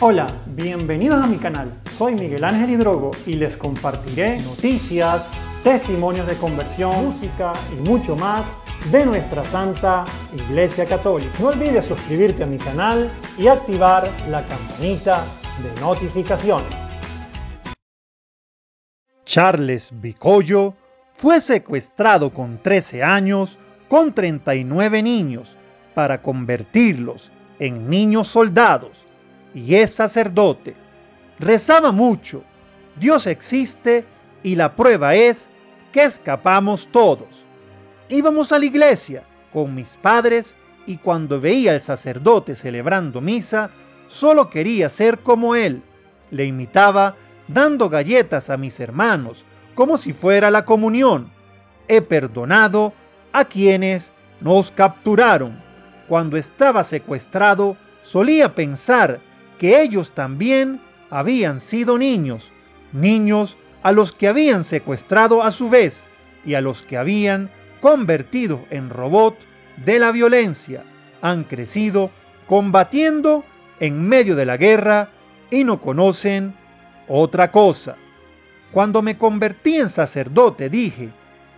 Hola, bienvenidos a mi canal. Soy Miguel Ángel Hidrogo y les compartiré noticias, testimonios de conversión, música y mucho más de nuestra Santa Iglesia Católica. No olvides suscribirte a mi canal y activar la campanita de notificaciones. Charles Vicollo fue secuestrado con 13 años con 39 niños para convertirlos en niños soldados y es sacerdote. Rezaba mucho, Dios existe y la prueba es que escapamos todos. Íbamos a la iglesia con mis padres y cuando veía al sacerdote celebrando misa, solo quería ser como él. Le imitaba dando galletas a mis hermanos como si fuera la comunión. He perdonado a quienes nos capturaron. Cuando estaba secuestrado, solía pensar que ellos también habían sido niños a los que habían secuestrado a su vez y a los que habían convertido en robot de la violencia. Han crecido combatiendo en medio de la guerra y no conocen otra cosa. Cuando me convertí en sacerdote dije,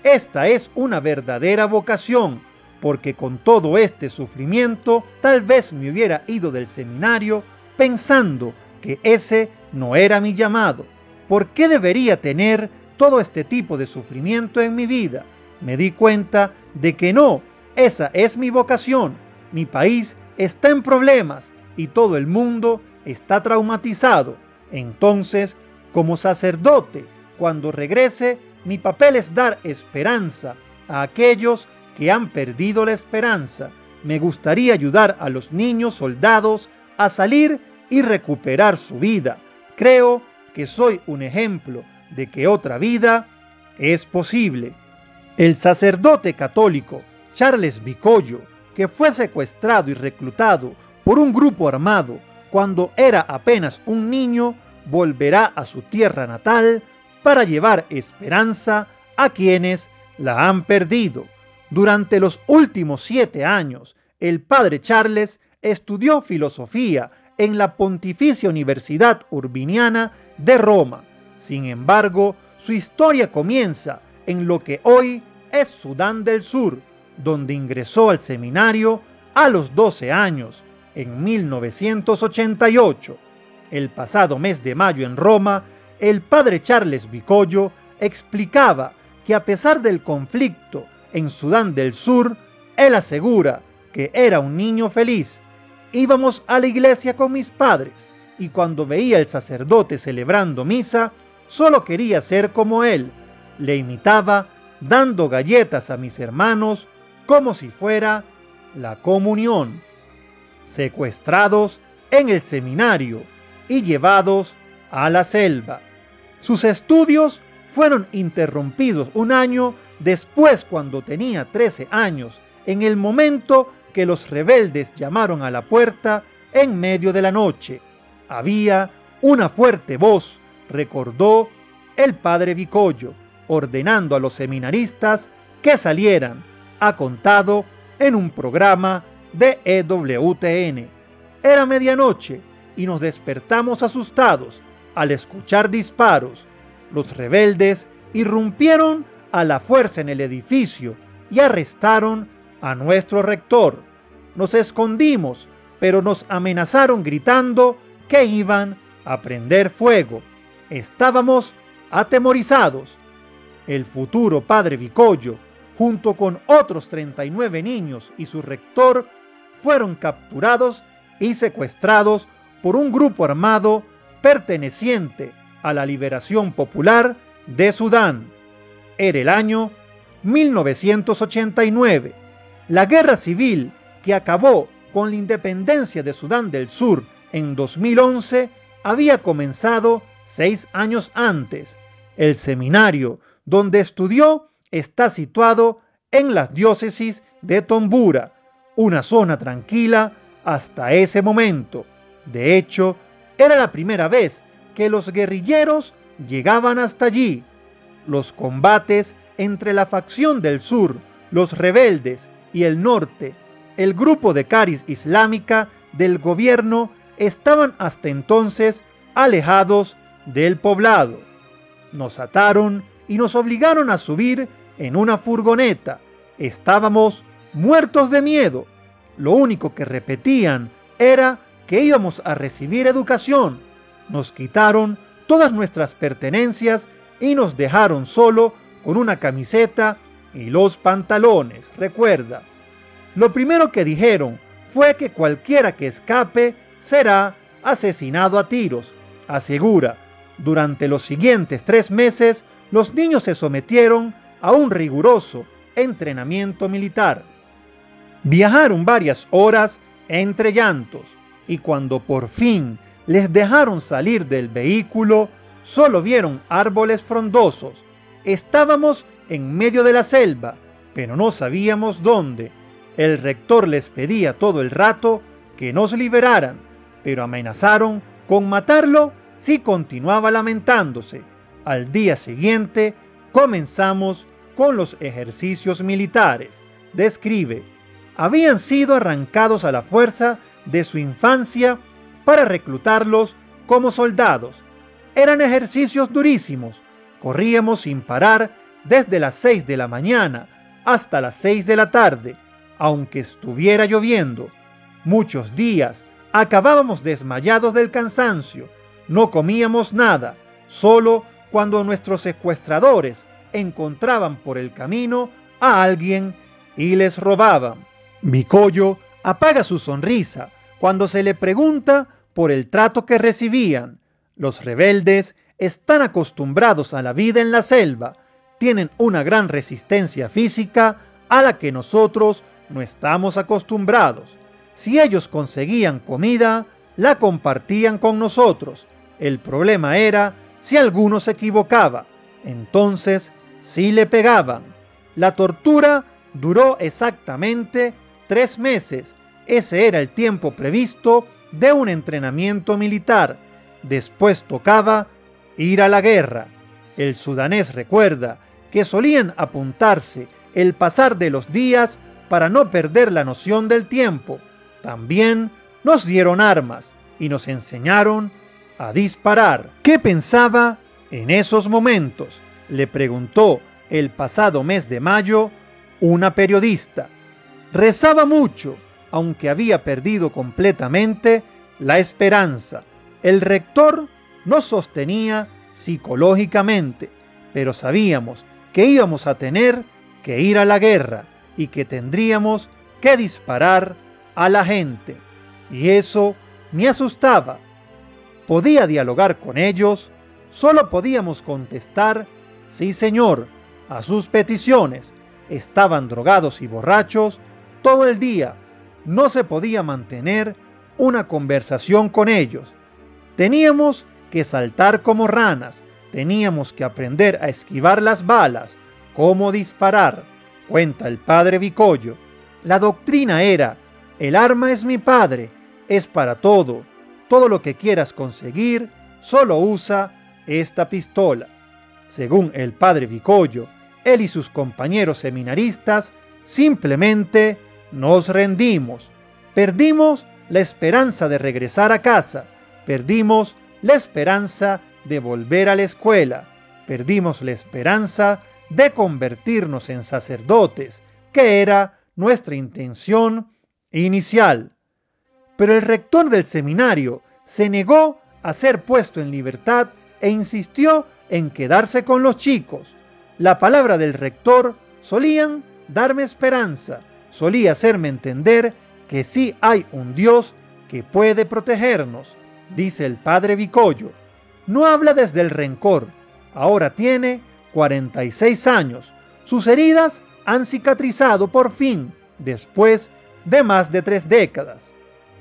esta es una verdadera vocación, porque con todo este sufrimiento tal vez me hubiera ido del seminario pensando que ese no era mi llamado. ¿Por qué debería tener todo este tipo de sufrimiento en mi vida? Me di cuenta de que no, esa es mi vocación. Mi país está en problemas y todo el mundo está traumatizado. Entonces, como sacerdote, cuando regrese, mi papel es dar esperanza a aquellos que han perdido la esperanza. Me gustaría ayudar a los niños soldados a salir y recuperar su vida. Creo que soy un ejemplo de que otra vida es posible. El sacerdote católico Charles Vicollo, que fue secuestrado y reclutado por un grupo armado cuando era apenas un niño, volverá a su tierra natal para llevar esperanza a quienes la han perdido. Durante los últimos 7 años, el padre Charles estudió filosofía en la Pontificia Universidad Urbiniana de Roma. Sin embargo, su historia comienza en lo que hoy es Sudán del Sur, donde ingresó al seminario a los 12 años, en 1988. El pasado mes de mayo en Roma, el padre Charles Vicollo explicaba que a pesar del conflicto en Sudán del Sur, él asegura que era un niño feliz. Íbamos a la iglesia con mis padres y cuando veía al sacerdote celebrando misa, solo quería ser como él. Le imitaba dando galletas a mis hermanos como si fuera la comunión. Secuestrados en el seminario y llevados a la selva. Sus estudios fueron interrumpidos un año después cuando tenía 13 años, en el momento que los rebeldes llamaron a la puerta en medio de la noche. Había una fuerte voz, recordó el padre Vicollo, ordenando a los seminaristas que salieran, ha contado en un programa de EWTN. Era medianoche y nos despertamos asustados al escuchar disparos. Los rebeldes irrumpieron a la fuerza en el edificio y arrestaron a nuestro rector. Nos escondimos, pero nos amenazaron gritando que iban a prender fuego. Estábamos atemorizados. El futuro padre Vicollo, junto con otros 39 niños y su rector, fueron capturados y secuestrados por un grupo armado perteneciente a la Liberación Popular de Sudán. Era el año 1989. La guerra civil que acabó con la independencia de Sudán del Sur en 2011 había comenzado 6 años antes. El seminario donde estudió está situado en la diócesis de Tombura, una zona tranquila hasta ese momento. De hecho, era la primera vez que los guerrilleros llegaban hasta allí. Los combates entre la facción del sur, los rebeldes, y el norte, el grupo de Cariz Islámica del gobierno, estaban hasta entonces alejados del poblado. Nos ataron y nos obligaron a subir en una furgoneta. Estábamos muertos de miedo. Lo único que repetían era que íbamos a recibir educación. Nos quitaron todas nuestras pertenencias y nos dejaron solo con una camiseta y los pantalones. Recuerda, lo primero que dijeron fue que cualquiera que escape será asesinado a tiros. Asegura, durante los siguientes 3 meses, los niños se sometieron a un riguroso entrenamiento militar. Viajaron varias horas entre llantos y cuando por fin les dejaron salir del vehículo, solo vieron árboles frondosos. Estábamos en medio de la selva, pero no sabíamos dónde. El rector les pedía todo el rato que nos liberaran, pero amenazaron con matarlo si continuaba lamentándose. Al día siguiente comenzamos con los ejercicios militares. Describe, habían sido arrancados a la fuerza de su infancia para reclutarlos como soldados. Eran ejercicios durísimos. Corríamos sin parar desde las 6 de la mañana hasta las 6 de la tarde, aunque estuviera lloviendo. Muchos días acabábamos desmayados del cansancio. No comíamos nada, solo cuando nuestros secuestradores encontraban por el camino a alguien y les robaban. Vicollo apaga su sonrisa cuando se le pregunta por el trato que recibían. Los rebeldes están acostumbrados a la vida en la selva, tienen una gran resistencia física a la que nosotros no estamos acostumbrados. Si ellos conseguían comida, la compartían con nosotros. El problema era si alguno se equivocaba, entonces sí le pegaban. La tortura duró exactamente 3 meses. Ese era el tiempo previsto de un entrenamiento militar. Después tocaba ir a la guerra. El sudanés recuerda que solían apuntarse el pasar de los días para no perder la noción del tiempo. También nos dieron armas y nos enseñaron a disparar. ¿Qué pensaba en esos momentos?, le preguntó el pasado mes de mayo una periodista. Rezaba mucho, aunque había perdido completamente la esperanza. El rector nos sostenía psicológicamente, pero sabíamos que íbamos a tener que ir a la guerra y que tendríamos que disparar a la gente. Y eso me asustaba. Podía dialogar con ellos, solo podíamos contestar sí señor a sus peticiones. Estaban drogados y borrachos todo el día. No se podía mantener una conversación con ellos. Teníamos que saltar como ranas, teníamos que aprender a esquivar las balas, cómo disparar, cuenta el padre Vicollo. La doctrina era, el arma es mi padre, es para todo lo que quieras conseguir, solo usa esta pistola. Según el padre Vicollo, él y sus compañeros seminaristas simplemente nos rendimos. Perdimos la esperanza de regresar a casa, perdimos la esperanza de volver a la escuela, perdimos la esperanza de convertirnos en sacerdotes, que era nuestra intención inicial. Pero el rector del seminario se negó a ser puesto en libertad e insistió en quedarse con los chicos. La palabra del rector solían darme esperanza, solía hacerme entender que sí hay un Dios que puede protegernos, dice el padre Vicollo. No habla desde el rencor, ahora tiene 46 años. Sus heridas han cicatrizado por fin, después de más de 3 décadas.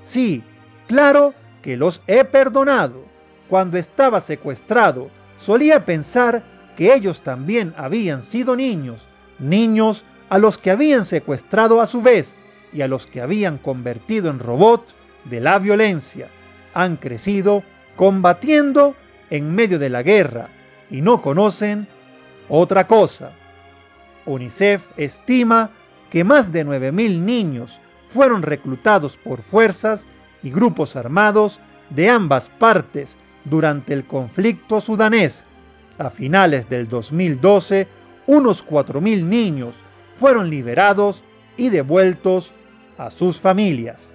Sí, claro que los he perdonado. Cuando estaba secuestrado, solía pensar que ellos también habían sido niños, niños a los que habían secuestrado a su vez y a los que habían convertido en robots de la violencia. Han crecido combatiendo en medio de la guerra y no conocen otra cosa. UNICEF estima que más de 9.000 niños fueron reclutados por fuerzas y grupos armados de ambas partes durante el conflicto sudanés. A finales del 2012, unos 4.000 niños fueron liberados y devueltos a sus familias.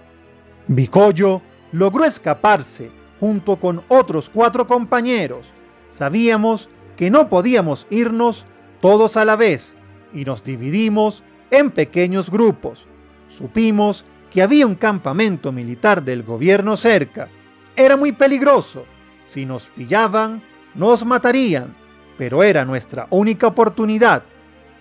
Bikoyo logró escaparse junto con otros 4 compañeros. Sabíamos que no podíamos irnos todos a la vez y nos dividimos en pequeños grupos. Supimos que había un campamento militar del gobierno cerca. Era muy peligroso. Si nos pillaban, nos matarían, pero era nuestra única oportunidad.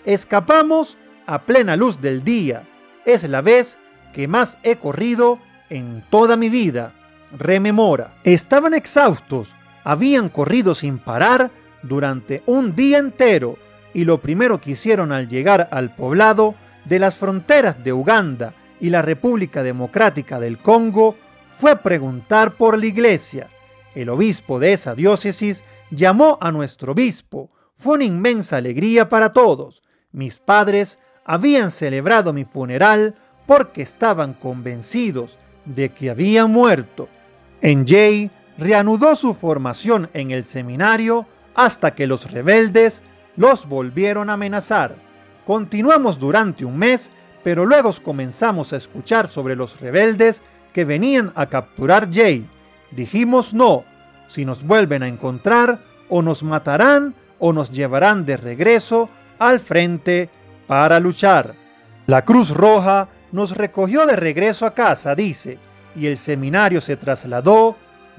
Escapamos a plena luz del día. Es la vez que más he corrido en toda mi vida, rememora. Estaban exhaustos, habían corrido sin parar durante un día entero y lo primero que hicieron al llegar al poblado de las fronteras de Uganda y la República Democrática del Congo fue preguntar por la iglesia. El obispo de esa diócesis llamó a nuestro obispo. Fue una inmensa alegría para todos. Mis padres habían celebrado mi funeral porque estaban convencidos de que había muerto. Njay reanudó su formación en el seminario hasta que los rebeldes los volvieron a amenazar. Continuamos durante un mes, pero luego comenzamos a escuchar sobre los rebeldes que venían a capturar Jay. Dijimos no, si nos vuelven a encontrar, o nos matarán o nos llevarán de regreso al frente para luchar. La Cruz Roja nos recogió de regreso a casa, dice, y el seminario se trasladó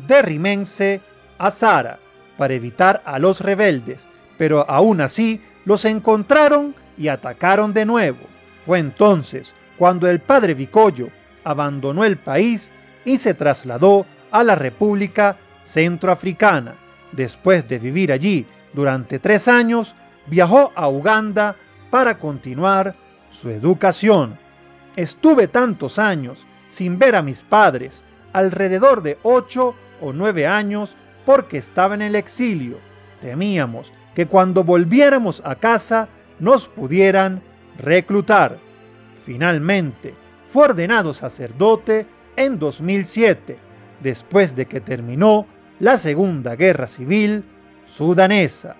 de Rimense a Zara para evitar a los rebeldes, pero aún así los encontraron y atacaron de nuevo. Fue entonces cuando el padre Bikoyo abandonó el país y se trasladó a la República Centroafricana. Después de vivir allí durante 3 años, viajó a Uganda para continuar su educación. Estuve tantos años sin ver a mis padres, alrededor de 8 o 9 años, porque estaba en el exilio. Temíamos que cuando volviéramos a casa nos pudieran reclutar. Finalmente, fue ordenado sacerdote en 2007, después de que terminó la Segunda Guerra Civil sudanesa.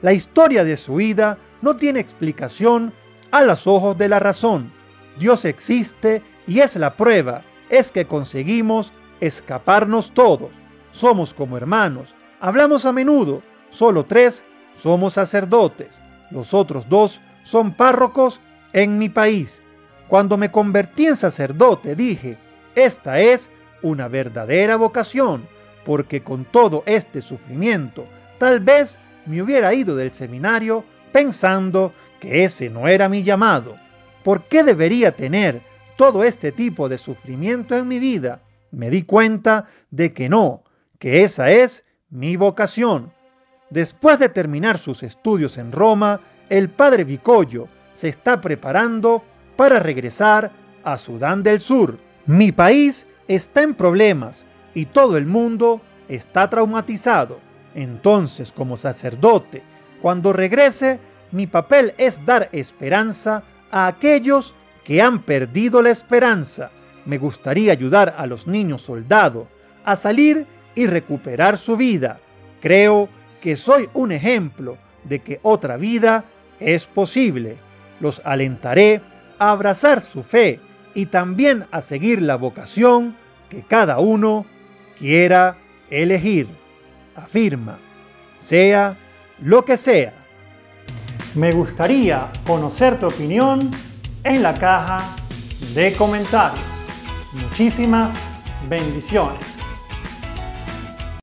La historia de su vida no tiene explicación a los ojos de la razón. Dios existe y es la prueba, es que conseguimos escaparnos todos. Somos como hermanos, hablamos a menudo, solo 3 somos sacerdotes, los otros 2 son párrocos en mi país. Cuando me convertí en sacerdote dije, esta es una verdadera vocación, porque con todo este sufrimiento, tal vez me hubiera ido del seminario pensando que ese no era mi llamado. ¿Por qué debería tener todo este tipo de sufrimiento en mi vida? Me di cuenta de que no, que esa es mi vocación. Después de terminar sus estudios en Roma, el padre Bikoyo se está preparando para regresar a Sudán del Sur. Mi país está en problemas y todo el mundo está traumatizado. Entonces, como sacerdote, cuando regrese, mi papel es dar esperanza a aquellos que han perdido la esperanza. Me gustaría ayudar a los niños soldados a salir y recuperar su vida. Creo que soy un ejemplo de que otra vida es posible. Los alentaré a abrazar su fe y también a seguir la vocación que cada uno quiera elegir. Afirma, sea lo que sea. Me gustaría conocer tu opinión en la caja de comentarios. Muchísimas bendiciones.